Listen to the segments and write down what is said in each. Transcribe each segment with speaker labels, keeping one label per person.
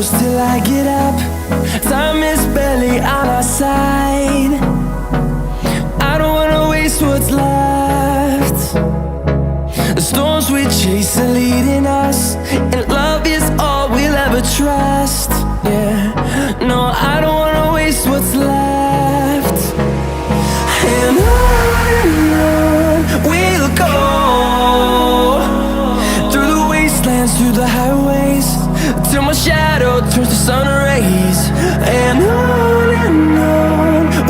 Speaker 1: close till I get up. Time is barely on our side. I don't wanna waste what's left. The storms we chase are leading us, and love is all we'll ever trust. Yeah, no, I don't wanna waste what's left. And on we'll go, through the wastelands, through the highways, till my shadow turns to sun rays. And on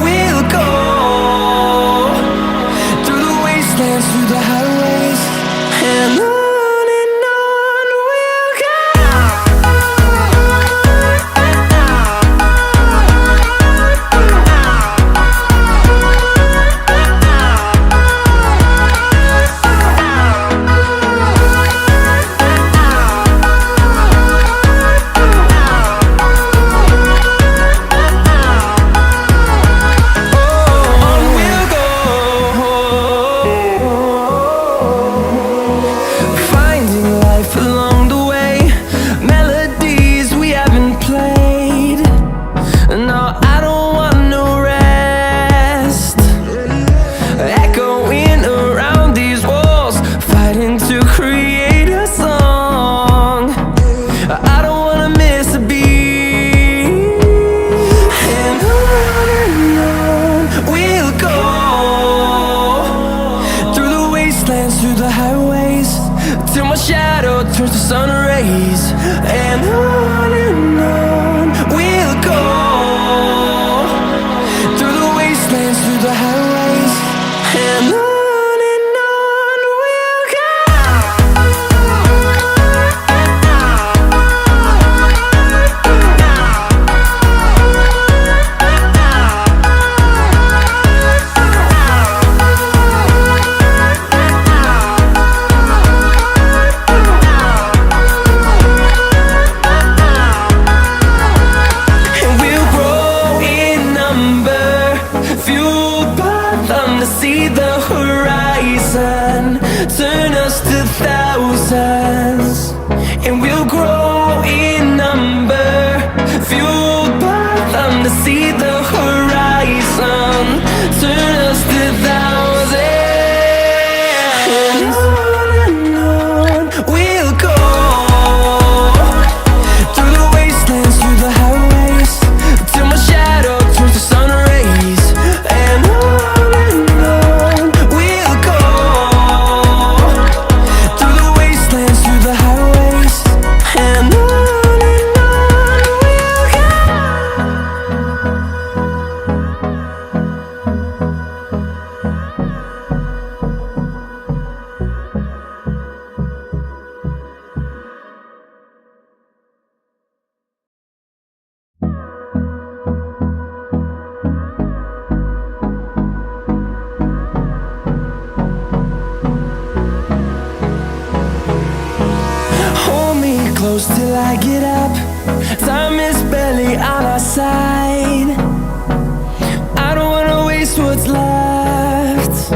Speaker 1: we'll go, through the wastelands, through the highways, and on we'll go. Through the highways, till my shadow turns to sun rays. And on we'll go, through the wastelands, through the highways, and on we'll go. See the horizon turn us to thousands, and we'll grow in number, fueled by them. To see the horizon turn us to thousands, and on we'll go, through the wastelands, through the highways, till my shadow turns to sun rays. And close till I get up. Time is barely on our side. I don't wanna waste what's left.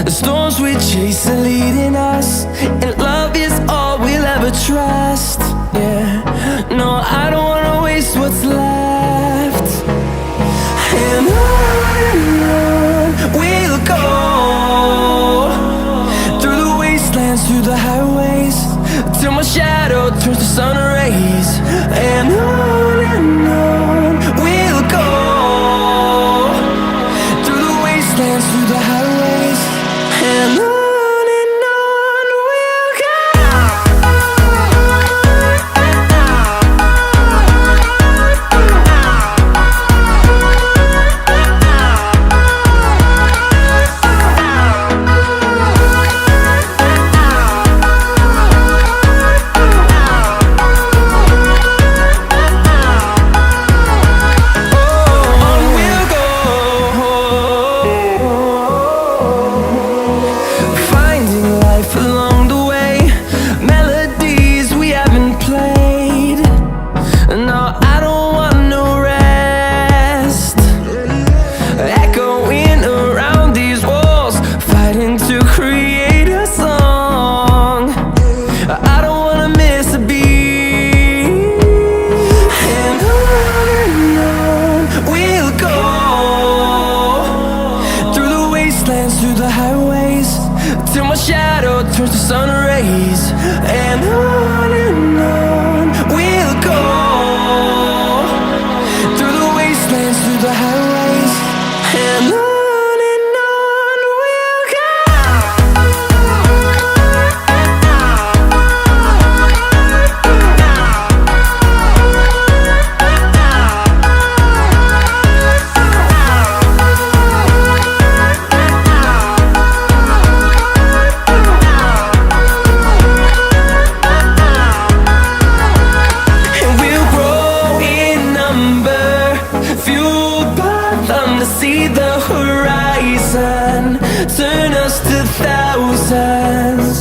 Speaker 1: The storms we chase are leading us, and love is all we'll ever trust. Yeah, no, I don't wanna waste what's left. And on we'll go, through the wastelands, through the highways, till my shadow turns to sun rays. And on we'll go, through the wastelands, through the highways, and on. We'll go. the highways, and on we'll go. And we'll grow in number, fueled by them to see the horizon, turn us to thousands.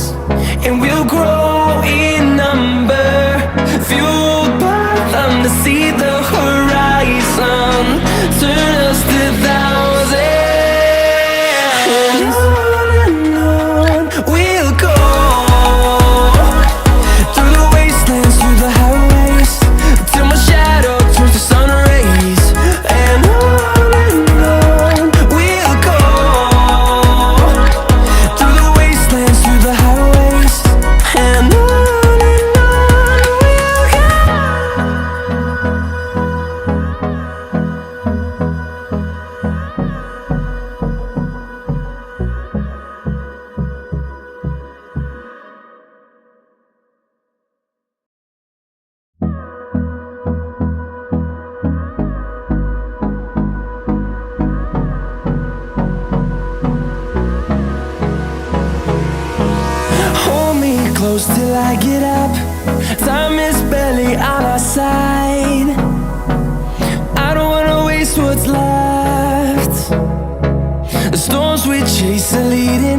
Speaker 1: And we'll grow in number, fueled by them to see the horizon, turn us to thousands. And on we'll go, through the wastelands, through the highways, till my shadow turns to sun rays. And on we'll go, through the wastelands, through the highways, and on we'll go. Hold me close till I get up. Time is barely on our side. I don't wanna waste what's left. The storms we chase are leading